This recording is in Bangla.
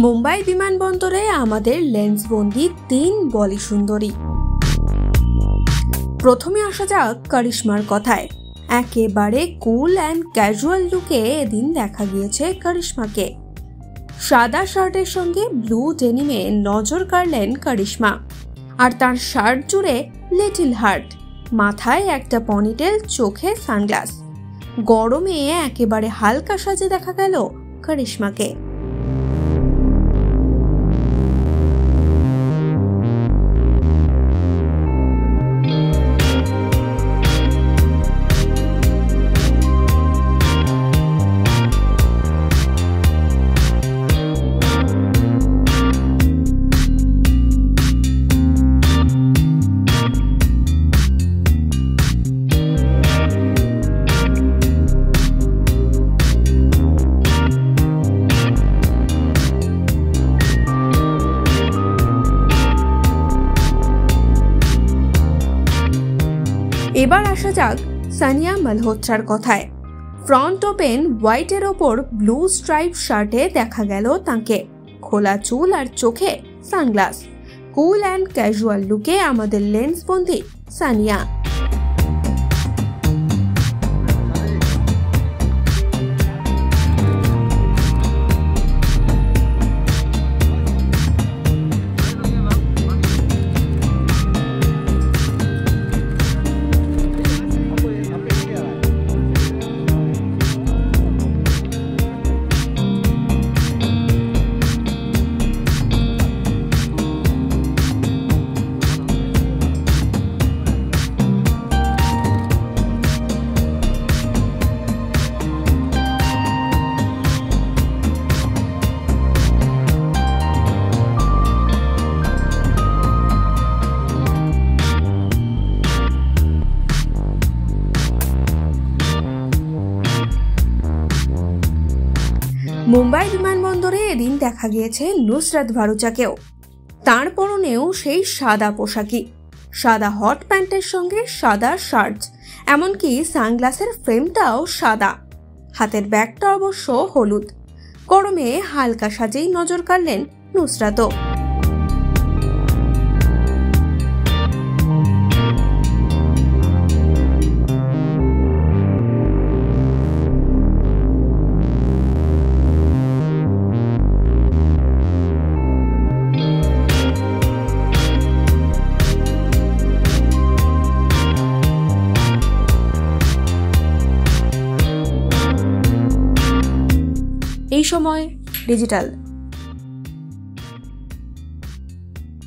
মুম্বাই বিমানবন্দরে আমাদের লেন্সবন্দি 3 বলি সুন্দরী। প্রথমে আসা যাক করিশ্মার কথায়। একেবারে কুল অ্যান্ড ক্যাজুয়াল লুকে এদিন দেখা গিয়েছে করিশ্মাকে। সাদা শার্টের সঙ্গে ব্লু ডেনিমে নজর কাড়লেন করিশ্মা। আর তার শার্ট জুড়ে লিটল হার্ট, মাথায় একটা পনিটেল, চোখে সানগ্লাস। গরমে একেবারে হালকা সাজে দেখা গেল করিশ্মাকে। এবার আসা যাক সানিয়া মালহোত্রার কথায়। ফ্রন্ট ওপেন হোয়াইটের ওপর ব্লু স্ট্রাইপ শার্টে দেখা গেল তাকে। খোলা চুল আর চোখে সানগ্লাস। কুল অ্যান্ড ক্যাজুয়াল লুকে আমাদের লেন্সবন্দি সানিয়া। মুম্বাই বিমানবন্দরে এদিন দেখা গিয়েছে নুসরাত ভারুচাকেও। তার পরনেও সেই সাদা পোশাকই, সাদা হট প্যান্টের সঙ্গে সাদা শার্ট, এমনকি সানগ্লাসের ফ্রেমটাও সাদা। হাতের ব্যাগটা অবশ্য হলুদ। গরমে হালকা সাজেই নজর কাড়লেন নুসরাতও। এই সময় ডিজিটাল।